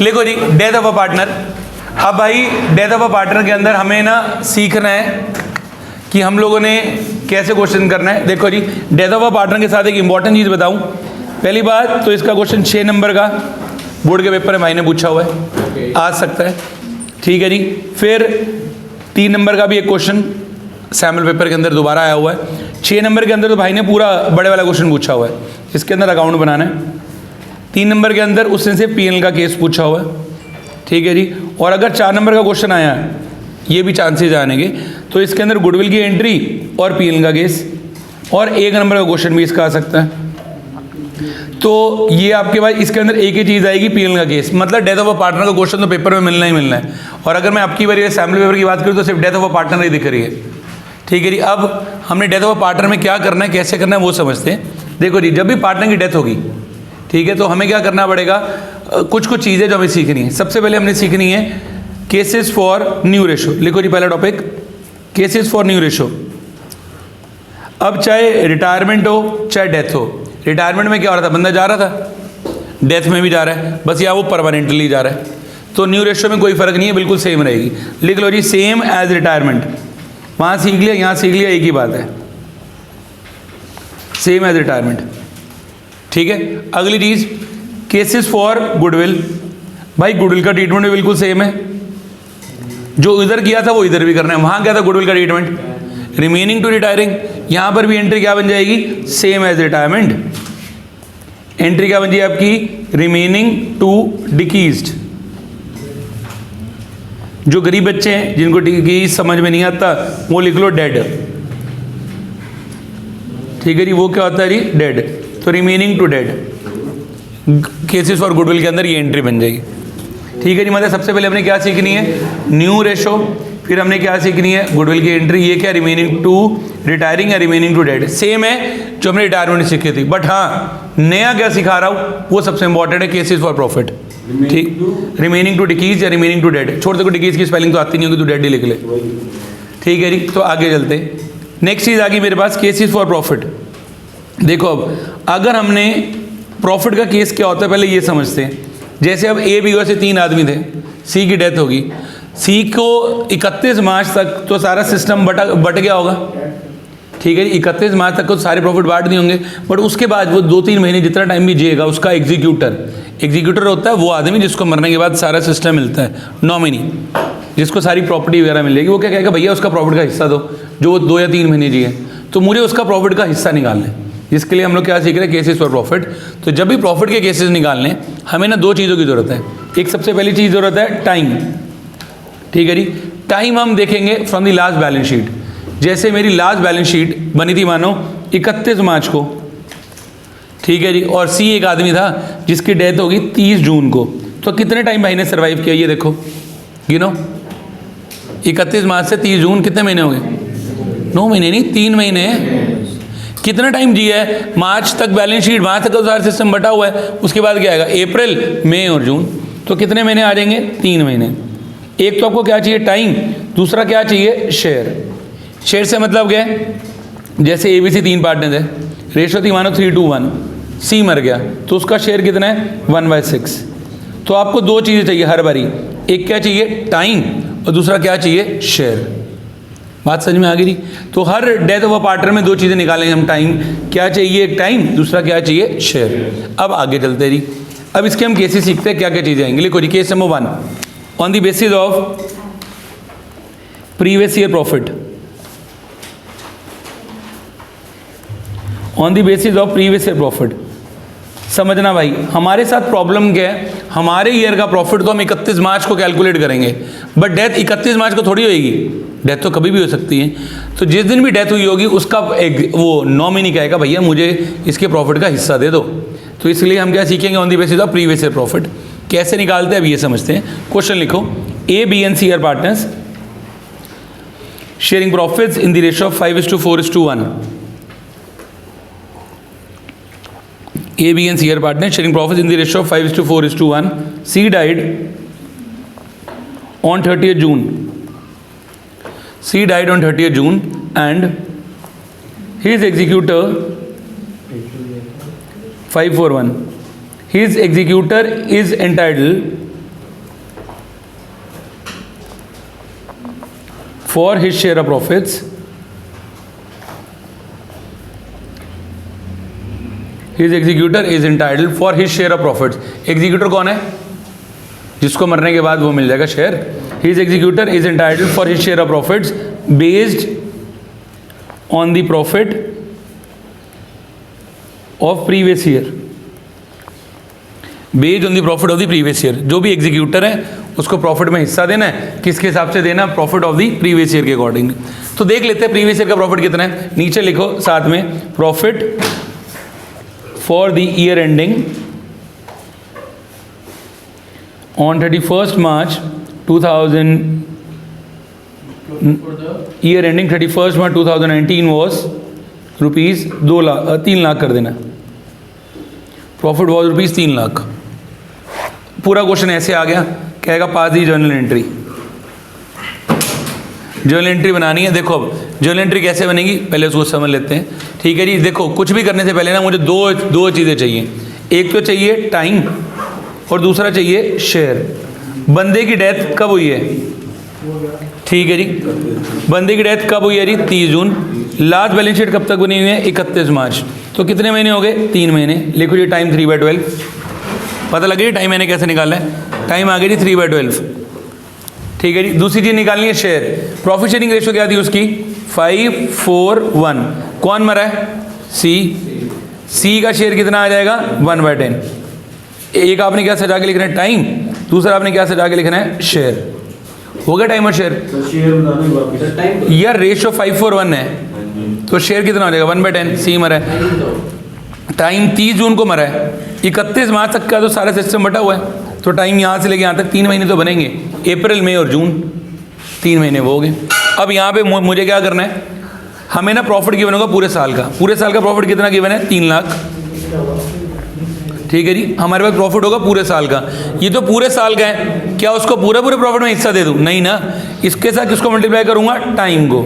लिखो जी death of a partner. अब भाई डेथ ऑफ अ पार्टनर के अंदर हमें ना सीखना है कि हम लोगों ने कैसे क्वेश्चन करना है। देखो जी डेथ ऑफ अ पार्टनर के साथ एक इंपॉर्टेंट चीज़ बताऊं। पहली बात तो इसका क्वेश्चन 6 नंबर का बोर्ड के पेपर में भाई ने पूछा हुआ है, आ सकता है, ठीक है जी। फिर 3 नंबर का भी एक क्वेश्चन सैम्पल पेपर के अंदर दोबारा आया हुआ है। 6 नंबर के अंदर तो भाई ने पूरा बड़े वाला क्वेश्चन पूछा हुआ है, इसके अंदर अकाउंट बनाना है। 3 नंबर के अंदर उसने से पीएनएल का केस पूछा हुआ है, ठीक है जी। और अगर 4 नंबर का क्वेश्चन आया, ये भी चांसेस आने के, तो इसके अंदर गुडविल की एंट्री और पीएनएल का केस, और 1 नंबर का क्वेश्चन भी इसका आ सकता है। तो ये आपके पास इसके अंदर एक ही चीज़ आएगी, पीएनएल का केस। मतलब डेथ ऑफ अ पार्टनर का क्वेश्चन तो पेपर में मिलना ही मिलना है। और अगर मैं आपकी बार सैम्पल पेपर की बात करूँ तो सिर्फ डेथ ऑफ अ पार्टनर ही दिख रही है, ठीक है जी। अब हमने डेथ ऑफ अ पार्टनर में क्या करना है, कैसे करना है, वो समझते हैं। देखो जी जब भी पार्टनर की डेथ होगी, ठीक है, तो हमें क्या करना पड़ेगा, कुछ चीज़ें जो हमें सीखनी है। सबसे पहले हमने सीखनी है केसेस फॉर न्यू रेशो। लिखो जी पहला topic cases for new ratio. अब चाहे रिटायरमेंट हो चाहे डेथ हो, रिटायरमेंट में क्या हो रहा था, बंदा जा रहा था, डेथ में भी जा रहा है, बस या वो परमानेंटली जा रहा है, तो न्यू रेशो में कोई फर्क नहीं है, बिल्कुल सेम रहेगी। लिख लो जी सेम एज रिटायरमेंट। वहाँ सीख लिया, यहाँ सीख लिया, एक ही बात है, सेम एज रिटायरमेंट, ठीक है। अगली चीज़ केसेस फॉर गुडविल। भाई गुडविल का ट्रीटमेंट भी बिल्कुल सेम है, जो इधर किया था वो इधर भी करना है। वहाँ क्या था गुडविल का ट्रीटमेंट, रिमेनिंग टू रिटायरिंग। यहाँ पर भी एंट्री क्या बन जाएगी, सेम एज रिटायरमेंट। एंट्री क्या बन जाएगी आपकी, रिमेनिंग टू डिकीज्ड। जो गरीब बच्चे हैं जिनको डिकीज समझ में नहीं आता, वो लिख लो डेड, ठीक है जी। वो क्या होता है जी, डेड। तो remaining to dead cases for goodwill के अंदर ये एंट्री बन जाएगी, ठीक है जी। मतलब सबसे पहले हमने क्या सीखनी है, न्यू रेशो, फिर हमने क्या सीखनी है, गुडविल की एंट्री। ये क्या, रिमेनिंग टू रिटायरिंग या रिमेनिंग टू डेड, सेम है जो हमने रिटायरमेंट सीखी थी। बट हाँ नया क्या सिखा रहा हूँ वो सबसे इंपॉर्टेंट है, केसेस फॉर प्रॉफिट, ठीक। रिमेनिंग टू डिकीज या रिमेनिंग टू डेड। छोड़ दे को डिकीज की स्पेलिंग तो आती नहीं होगी, तो डेड ही लिख ले, ठीक है जी। तो आगे चलते हैं, नेक्स्ट चीज़ आ गई मेरे पास केसेस फॉर प्रॉफिट। देखो अब अगर हमने प्रॉफिट का केस क्या होता है पहले ये समझते हैं। जैसे अब ए बी से 3 आदमी थे, सी की डेथ होगी, सी को 31 मार्च तक तो सारा सिस्टम बट गया होगा, ठीक है। 31 मार्च तक तो सारे प्रॉफिट बांट नहीं होंगे, बट उसके बाद वो 2-3 महीने जितना टाइम भी जिएगा, उसका एग्जीक्यूटर होता है वो आदमी जिसको मरने के बाद सारा सिस्टम मिलता है, नॉमिनी, जिसको सारी प्रॉपर्टी वगैरह मिलेगी। वो क्या कहेगा, भैया उसका प्रॉफिट का हिस्सा दो, जो वो 2 या 3 महीने जिए, तो मुझे उसका प्रॉफिट का हिस्सा निकालना है। इसके लिए हम लोग क्या सीख रहे हैं, केसेस फॉर प्रॉफिट। तो जब भी प्रॉफिट के केसेस निकालने, हमें ना 2 चीज़ों की ज़रूरत है। एक सबसे पहली चीज़ ज़रूरत है टाइम, ठीक है जी। टाइम हम देखेंगे from the last balance sheet. जैसे मेरी लास्ट बैलेंस शीट बनी थी मानो 31 मार्च को, ठीक है जी, और सी एक आदमी था जिसकी डेथ होगी 30 जून को, तो कितने टाइम भाई ने सर्वाइव किया, ये देखो गिनो। 31 मार्च से 30 जून कितने महीने हो गए, 9 महीने नहीं 3 महीने। कितना टाइम जिया है, मार्च तक बैलेंस शीट, मार्च तक तो सारा सिस्टम बटा हुआ है, उसके बाद क्या आएगा, अप्रैल, मई और जून, तो कितने महीने आ जाएंगे, 3 महीने। एक तो आपको क्या चाहिए, टाइम, दूसरा क्या चाहिए, शेयर। शेयर से मतलब क्या है, जैसे ABC 3 पार्टनर है, रेशो थी मानो 3:1, सी मर गया तो उसका शेयर कितना है, 1/6। तो आपको 2 चीज़ें चाहिए हर बारी, एक क्या चाहिए, टाइम, और दूसरा क्या चाहिए, शेयर। बात समझ में आ गई। तो her death of a partner में 2 चीज़ें निकालेंगे हम, टाइम क्या चाहिए, एक टाइम, दूसरा क्या चाहिए, शेयर। अब आगे चलते जी, अब इसके हम केसेस सीखते हैं, क्या क्या चीज़ें आएंगी। लिखो जी case number 1, on the basis of previous year profit. On the basis of previous year profit, समझना भाई हमारे साथ प्रॉब्लम क्या है, हमारे ईयर का प्रॉफिट तो हम 31 मार्च को कैलकुलेट करेंगे, बट डेथ 31 मार्च को थोड़ी होगी, डेथ तो कभी भी हो सकती है। तो जिस दिन भी डेथ हुई होगी उसका वो नॉमिनी कहेगा भैया मुझे इसके प्रॉफिट का हिस्सा दे दो। तो इसलिए हम क्या सीखेंगे, on the basis of previous year profit. कैसे निकालते हैं अब ये समझते हैं। क्वेश्चन लिखो, A, B and C are partners sharing profits in the ratio of 5:4:1. A, B and C are partners sharing profits in the ratio of 5:4:1. C died on 30th June. C died on 30th June and his executor 541. His executor is entitled for his share of profits, his executor is entitled for his share of profits. Executor कौन है? जिसको मरने के बाद वो मिल जाएगा share. His executor is entitled for his share of profits based on the profit of previous year, based on the profit of the previous year. जो भी एग्जीक्यूटर है उसको प्रॉफिट में हिस्सा देना है, किसके हिसाब से देना? Profit of the previous year के अकॉर्डिंग। तो देख लेते हैं प्रीवियस ईयर का प्रॉफिट कितना है। नीचे लिखो साथ में, profit for the year ending on 31st March 2000, year ending 31st March 2019 was rupees 3 lakh कर देना। Profit was rupees 3 lakh. पूरा क्वेश्चन ऐसे आ गया, कहेगा पास दी जर्नल एंट्री। जर्नल एंट्री बनानी है। देखो अब जर्नल एंट्री कैसे बनेगी पहले उसको समझ लेते हैं। ठीक है जी, देखो कुछ भी करने से पहले ना मुझे दो चीज़ें चाहिए। एक तो चाहिए टाइम और दूसरा चाहिए शेयर। बंदे की डेथ कब हुई है? ठीक है जी, बंदे की डेथ कब हुई है जी? 30 जून। लास्ट बैलेंस शीट कब तक बनी हुई है? 31 मार्च। तो कितने महीने हो गए? 3 महीने। लिखो जी टाइम 3/12। पता लगे टाइम मैंने कैसे निकाला है? टाइम आ गया जी 3/12। ठीक है जी, दूसरी चीज़ निकालनी है शेयर। प्रॉफिट शेयरिंग रेशियो क्या थी उसकी? 5:4:1। कौन मरा है? सी का शेयर कितना आ जाएगा? 1/10। एक आपने क्या सजा के लिखना है? टाइम। दूसरा आपने क्या सजा के लिखना है? शेयर। हो गया टाइम और शेयर। यार रेशियो 5:4:1 है तो शेयर कितना हो जाएगा? 1/10। सी मरा है। टाइम 30 जून को मरा है, 31 मार्च तक का तो सारा सिस्टम बटा हुआ है। तो टाइम यहाँ से लेके यहाँ तक 3 महीने तो बनेंगे, अप्रैल मई और जून, 3 महीने वो हो गए। अब यहाँ पे मुझे क्या करना है? हमें ना प्रॉफिट गिवन होगा पूरे साल का। पूरे साल का प्रॉफिट कितना गिवन है? 3 लाख। ठीक है जी, हमारे पास प्रॉफिट होगा पूरे साल का। ये तो पूरे साल का है, क्या उसको पूरे प्रॉफिट में हिस्सा दे दूँ? नहीं ना। इसके साथ किसको मल्टीप्लाई करूँगा? टाइम को।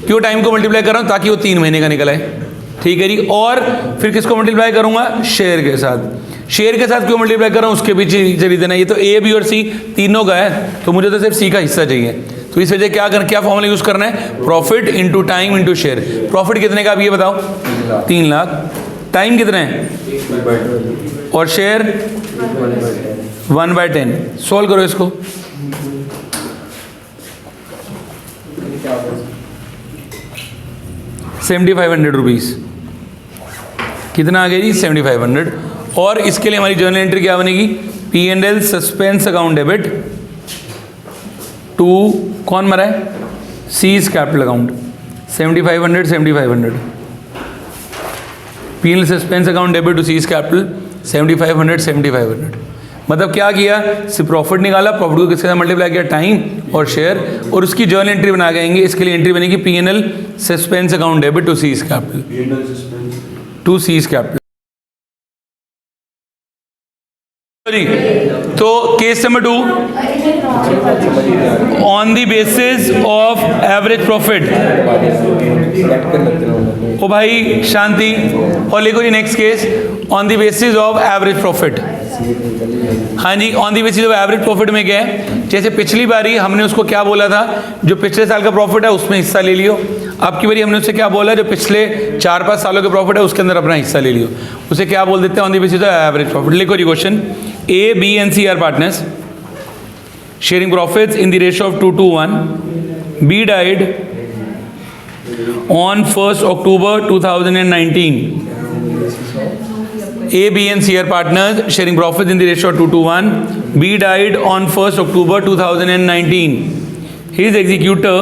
क्यों टाइम को मल्टीप्लाई कर रहा हूँ? ताकि वो 3 महीने का निकल आए। ठीक है जी, और फिर किसको मल्टीप्लाई करूँगा? शेयर के साथ। शेयर के साथ क्यों मल्टीप्लाई कर रहा हूँ? उसके पीछे रीजन है। ये तो ए, बी और सी तीनों का है, तो मुझे तो सिर्फ सी का हिस्सा चाहिए। तो इस वजह क्या फॉर्मूला यूज़ करना है? Profit into time into share. Profit कितने का आप ये बताओ? 3 लाख। टाइम कितने है? और शेयर 1/10। सॉल्व करो इसको। ₹7,500 कितना आ गया जी? 7,500। और इसके लिए हमारी जर्नल एंट्री क्या बनेगी? P&L suspense account debit to कौन मरा है? C's capital account. 7,500 P&L suspense account debit to seize capital 7,500। मतलब क्या किया? सिर्फ प्रॉफिट निकाला, प्रॉफिट को किसके साथ मल्टीप्लाई किया? टाइम और शेयर, और उसकी जर्नल एंट्री बना गएंगे। इसके लिए एंट्री बनेगी P&L suspense account debit to seize capital. तो case number 2, on the basis of average profit. ओ भाई शांति। और लिखो जी next case, on the basis of average profit. हाँ जी, on the basis of average profit में क्या है? जैसे पिछली बारी हमने उसको क्या बोला था? जो पिछले साल का प्रॉफिट है उसमें हिस्सा ले लियो। अब की बारी हमने उससे क्या बोला? जो पिछले 4-5 सालों के प्रॉफिट है उसके अंदर अपना हिस्सा ले लियो। उसे क्या बोल देते हैं? On the basis of average profit. लिखो जी question, A, B and C are partners sharing profits in the ratio of 2:1. B died on 1st October 2019. A, B and C are partners sharing profits in the ratio of 2:1. B died on 1st October 2019. His executor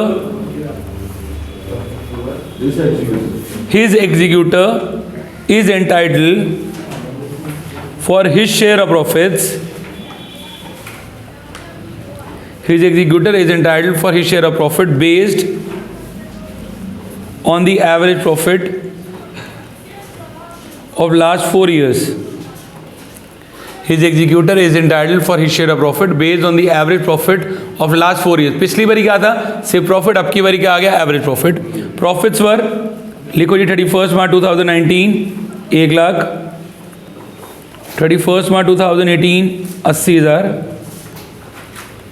is entitled for his share of profits. His executor is entitled for his share of profit based on the average profit of last 4 years. His executor is entitled for his share of profit based on the average profit of last 4 years. पिछली बारी क्या था? सिर्फ profit. अब की बारी क्या आ गया? Average profit. प्रॉफिट्स वर, लिखो जी 31 मार्च 2019 1 लाख, 31 मार्च 2018 80,000,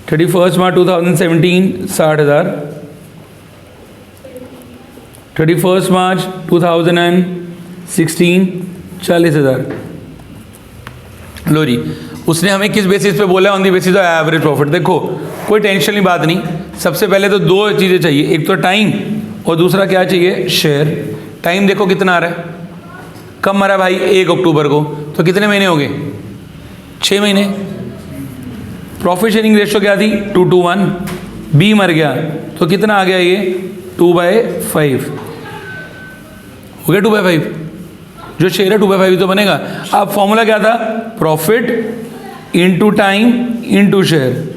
31 मार्च 2017 60,000, 31 मार्च 2016 40,000। लो जी, उसने हमें किस बेसिस पे बोला है? On the basis of average profit. देखो कोई टेंशन की बात नहीं, सबसे पहले तो दो चीज़ें चाहिए, एक तो टाइम और दूसरा क्या चाहिए? शेयर। टाइम देखो कितना आ रहा है, कब मरा भाई? 1 अक्टूबर को, तो कितने महीने हो गए? 6 महीने। प्रॉफिट शेयरिंग रेशो क्या थी? 2:1। बी मर गया तो कितना आ गया ये? 2/5 हो गया। 2/5 जो शेयर है 2/5 तो बनेगा। अब फॉर्मूला क्या था? Profit into time into share.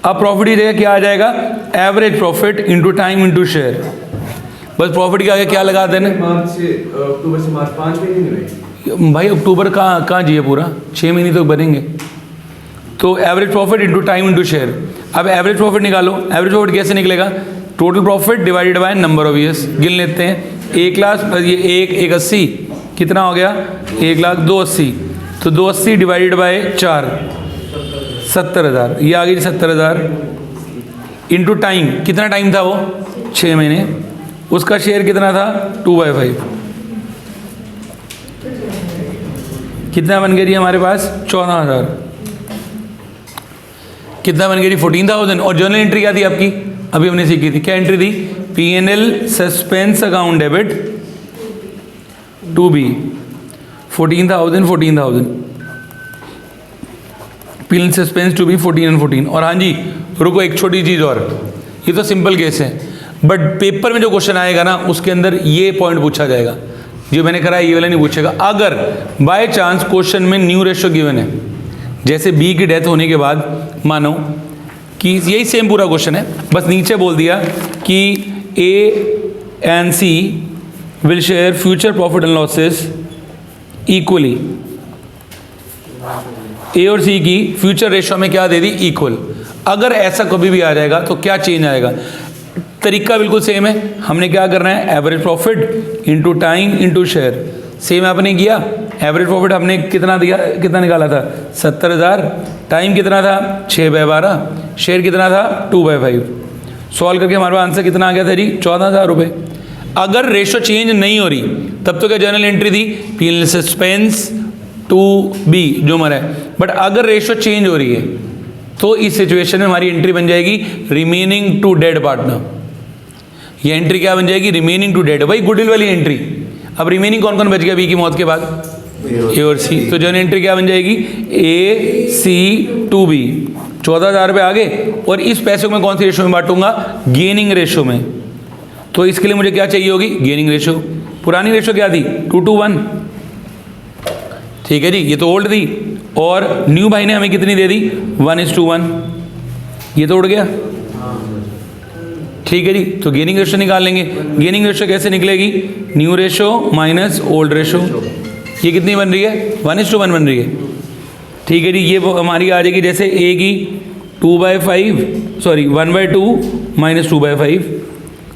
अब प्रॉफिट की जगह क्या आ जाएगा? Average profit into time into share. बस प्रॉफिट के आगे क्या लगा देना? अक्टूबर से मार्च 5 महीने हुए भाई। अक्टूबर कहाँ जिए पूरा? 6 महीने तो बनेंगे। तो average profit into time into share. अब एवरेज प्रॉफिट निकालो। एवरेज प्रॉफिट कैसे निकलेगा? Total profit divided by number of years. गिन लेते हैं। 1 लाख ये 1 80 कितना हो गया? 1 लाख 280। तो 280 डिवाइडेड बाय 4 70,000। ये आ गई 70,000 इंटू टाइम। कितना टाइम था वो? 6 महीने। उसका शेयर कितना था? 2/5। कितना बन गया जी हमारे पास? 14,000। कितना बन गया जी? 14,000। और जर्नल एंट्री क्या थी आपकी? अभी हमने सीखी थी। क्या एंट्री थी? P&L suspense account debit to B 14,000 P&L suspense to B 14 और हाँ जी रुको, एक छोटी चीज़ और। ये तो सिंपल केस है, बट पेपर में जो क्वेश्चन आएगा ना उसके अंदर ये पॉइंट पूछा जाएगा। जो मैंने करा ये वाला नहीं पूछेगा। अगर बाय चांस क्वेश्चन में न्यू रेशियो गिवन है, जैसे बी की डेथ होने के बाद मानो कि यही सेम पूरा क्वेश्चन है, बस नीचे बोल दिया कि A and C will share future profit and losses equally. A और सी की फ्यूचर रेशियो में क्या दे दी? इक्वल। अगर ऐसा कभी भी आ जाएगा तो क्या चेंज आएगा? तरीका बिल्कुल सेम है। हमने क्या करना है? Average profit into time into share. Same आपने किया। एवरेज प्रॉफिट हमने कितना दिया, कितना निकाला था? 70,000। टाइम कितना था? 6/12। शेयर कितना था? 2/5। सॉल्व करके हमारे पास आंसर कितना आ गया था जी? 14,000 रुपये। अगर रेशो चेंज नहीं हो रही तब तो क्या जर्नल एंट्री थी? P&L सस्पेंस टू बी जो मरा है। बट अगर रेशो चेंज हो रही है तो इस सिचुएशन में हमारी एंट्री बन जाएगी रिमेनिंग टू डेड पार्टनर। ये एंट्री क्या बन जाएगी? Remaining to dead. भाई गुडविल वाली एंट्री। अब रिमेनिंग कौन कौन बच गया बी की मौत के बाद? ए और सी। तो जर्नल एंट्री क्या बन जाएगी? ए सी टू बी। 14,000 रुपये आ गए। और इस पैसे को मैं कौन सी रेशो में बांटूंगा? गेनिंग रेशो में। तो इसके लिए मुझे क्या चाहिए होगी? Gaining ratio. पुरानी रेशो क्या थी? 2:1। ठीक है जी, ये तो ओल्ड थी। और न्यू भाई ने हमें कितनी दे दी? 1:1। ये तो उड़ गया। ठीक है जी, तो गेनिंग रेशो निकाल लेंगे। गेनिंग रेशो कैसे निकलेगी? New ratio minus old ratio. ये कितनी बन रही है? 1:1 बन रही है। ठीक है जी, ये हमारी आ जाएगी जैसे ए की 2/5 सॉरी 1/2 माइनस 2/5।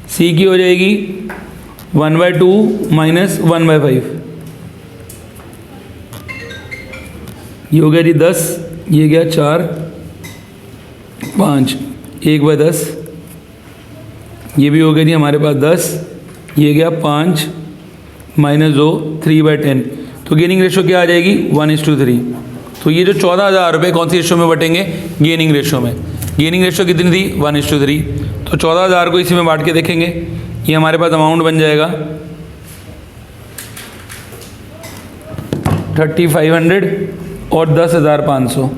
सी की हो जाएगी 1/2 माइनस 1/5। ये हो गया जी 10। ये गया 4 5 1/10। ये भी हो गया जी हमारे पास 10। ये गया 5 माइनस 2 3/10। तो गेनिंग रेशो क्या आ जाएगी? 1:3। तो ये जो 14,000 रुपये कौन सी रेशो में बटेंगे? गेनिंग रेशो में। गेनिंग रेशो कितनी थी? 1:3। तो 14,000 को इसी में बांट के देखेंगे। ये हमारे पास अमाउंट बन जाएगा 3,500 और 10,500।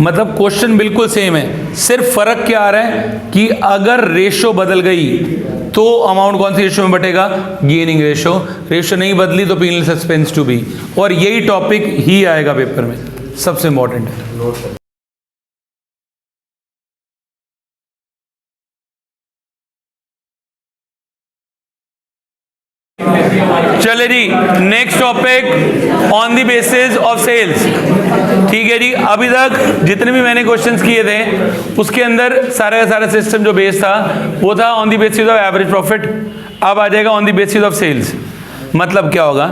मतलब क्वेश्चन बिल्कुल सेम है, सिर्फ फर्क क्या आ रहा है कि अगर रेशो बदल गई तो अमाउंट कौन सी रेशो में बटेगा? Gaining ratio. रेशो नहीं बदली तो P&L सस्पेंस टू बी। और यही टॉपिक ही आएगा पेपर में, सबसे इंपॉर्टेंट है। चले जी, next topic on the basis of sales. ठीक है जी, अभी तक जितने भी मैंने क्वेश्चंस किए थे उसके अंदर सारा का सारा सिस्टम जो बेस था वो था on the basis of average profit. अब आ जाएगा on the basis of sales. मतलब क्या होगा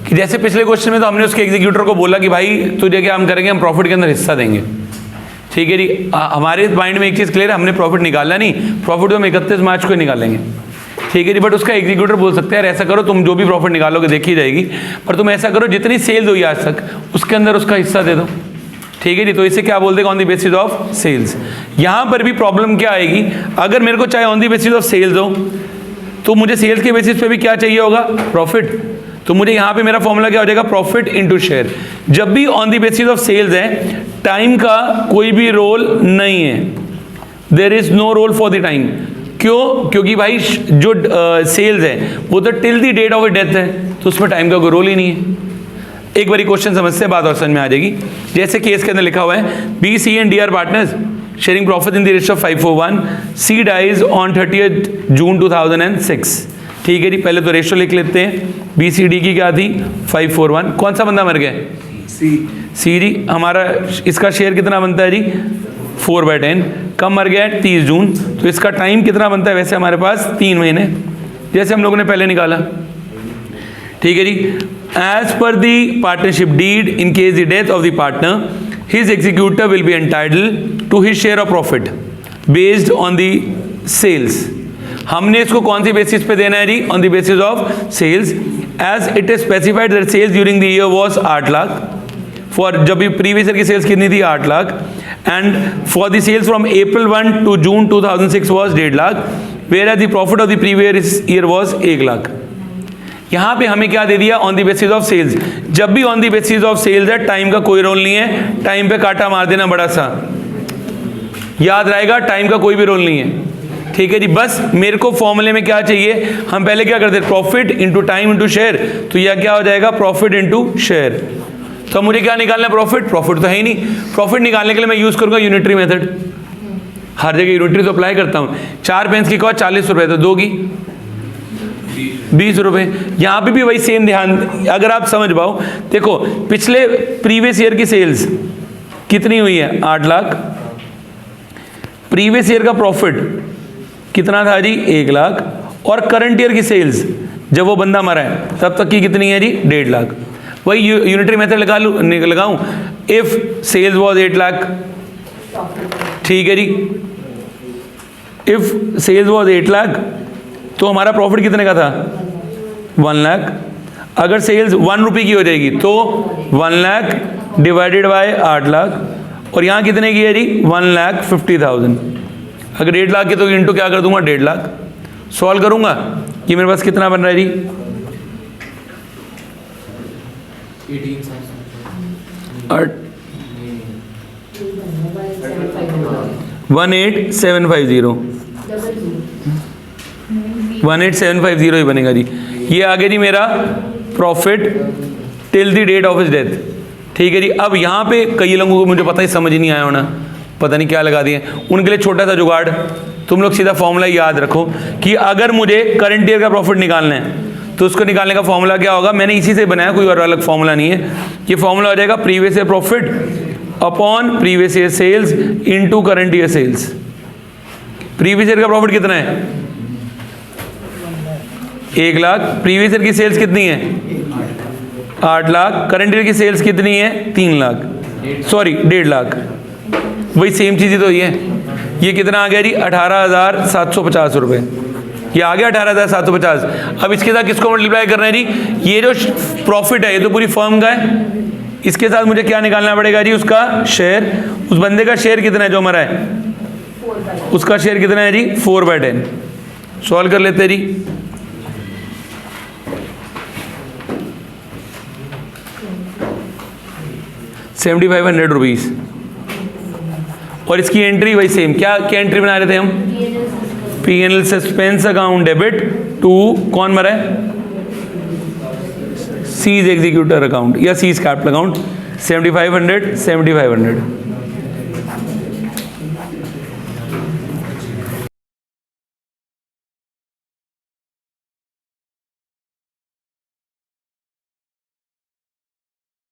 कि जैसे पिछले क्वेश्चन में तो हमने उसके एग्जीक्यूटर को बोला कि भाई तुझे क्या हम करेंगे, हम प्रॉफिट के अंदर हिस्सा देंगे। ठीक है जी, हमारे माइंड में एक चीज़ क्लियर है, हमने प्रॉफिट निकालना नहीं, प्रॉफिट तो हम 31 मार्च को निकालेंगे। ठीक है जी, बट उसका एग्जीक्यूटर बोल सकते हैं यार ऐसा करो, तुम जो भी प्रॉफिट निकालोगे देखी जाएगी, पर तुम ऐसा करो जितनी सेल्स हुई आज तक उसके अंदर उसका हिस्सा दे दो। ठीक है जी, तो इसे क्या बोल देगा, on the basis of sales. यहां पर भी प्रॉब्लम क्या आएगी, अगर मेरे को चाहे on the basis of sales हो तो मुझे सेल्स के बेसिस पे भी क्या चाहिए होगा, प्रॉफिट। तो मुझे यहां पे मेरा फॉर्मूला क्या हो जाएगा, प्रॉफिट इनटू शेयर। जब भी on the basis of sales है, टाइम का कोई भी रोल नहीं है, there is no role for the time. क्यों? क्योंकि भाई जो सेल्स है वो तो till the date of death है, तो उसमें टाइम का कोई रोल ही नहीं है। एक बारी क्वेश्चन समझते हैं, बात और समझ में आ जाएगी। जैसे केस के अंदर लिखा हुआ है, B C and D are partners sharing profit in the ratio of 5:1, C dies on 30 June 2006। ठीक है जी, पहले तो रेशियो लिख लेते हैं। बी सी डी की क्या थी, 5:1। कौन सा बंदा मर गया, सी जी। हमारा इसका शेयर कितना बनता है जी, 4/10। कब मर गया है, 30 जून। तो इसका टाइम कितना बनता है वैसे हमारे पास, 3 महीने, जैसे हम लोगों ने पहले निकाला। ठीक है जी, एज पर the partnership deed, in case the death of the partner, his executor will be entitled to his share of profit based on the sales. हमने इसको कौन सी बेसिस पे देना है जी, on the basis of sales. As it is specified that sales during the year was 8 lakh, for जब भी प्रीवियस ईयर की सेल्स कितनी थी, 8 lakh, and for the sales from April 1 to June 2006 was 1.5 lakh, whereas the profit of the previous year was 1 lakh. यहां पे हमें क्या दे दिया, on the basis of sales. जब भी on the basis of sales है, टाइम का कोई रोल नहीं है, टाइम पे काटा मार देना बड़ा सा, याद रहेगा, टाइम का कोई भी रोल नहीं है। ठीक है जी, बस मेरे को फॉर्मूले में क्या चाहिए, हम पहले क्या करते हैं, profit into time into share. तो यह क्या हो जाएगा, प्रॉफिट इंटू शेयर। तो मुझे क्या निकालना है, प्रॉफिट। प्रॉफिट तो है ही नहीं, प्रॉफिट निकालने के लिए मैं यूज करूंगा यूनिटरी मेथड। हर जगह यूनिटरी तो अप्लाई करता हूं। 4 पेंस की कॉस्ट 40 रुपए, तो 2 की 20 रुपए। यहां पे भी वही सेम ध्यान, अगर आप समझ पाओ, देखो पिछले प्रीवियस ईयर की सेल्स कितनी हुई है, 8 लाख। प्रीवियस ईयर का प्रॉफिट कितना था जी, 1 लाख। और करंट ईयर की सेल्स जब वो बंदा मरा है तब तक की कितनी है जी, 1.5 लाख। वही यूनिटरी मेथड लगाऊं, इफ सेल्स वाज 8 लाख, ठीक है जी, इफ सेल्स वाज 8 लाख तो हमारा प्रॉफिट कितने का था, 1 लाख। अगर सेल्स 1 रुपये की हो जाएगी तो 1 लाख डिवाइडेड बाय 8 लाख, और यहाँ कितने की है जी, 1,50,000। अगर 1.5 लाख की तो इंटू क्या कर दूंगा, 1.5 लाख। सॉल्व करूंगा, ये मेरे पास कितना बन रहा है जी, 18750 18750 ही बनेगा जी। ये आ गया जी मेरा profit till the date of his death. ठीक है जी, अब यहाँ पे कई लोगों को मुझे पता ही समझ ही नहीं आया होना, पता नहीं क्या लगा दिए। उनके लिए छोटा सा जुगाड़, तुम लोग सीधा फॉर्मूला याद रखो कि अगर मुझे करंट ईयर का प्रॉफिट निकालना है तो उसको निकालने का फॉर्मूला क्या होगा, मैंने इसी से बनाया, कोई और अलग फॉर्मूला नहीं है। ये फॉर्मूला हो जाएगा previous year profit upon previous year sales into current year sales. Previous year का प्रॉफिट कितना है, 1 लाख। प्रीवियस ईयर की सेल्स कितनी है, 8 लाख। करंट ईयर की सेल्स कितनी है, 3 लाख, सॉरी 1.5 लाख। वही सेम चीज़ ही तो ये है। ये कितना आ गया जी, 18,750 रुपये। ये आ गया 18,750। अब इसके साथ किसको मल्टीप्लाई करना है जी, ये जो प्रॉफिट है ये तो पूरी फर्म का है, इसके साथ मुझे क्या निकालना पड़ेगा जी, उसका शेयर। उस बंदे का शेयर कितना है जो मरा है, उसका शेयर कितना है जी, 4/10। सॉल्व कर लेते हैं जी। ₹7,500। और इसकी एंट्री वही सेम, क्या एंट्री बना रहे थे हम, P&L suspense account debit to कौन मरा है, सीज एग्जीक्यूटर अकाउंट या सीज कैपिटल अकाउंट। 7,500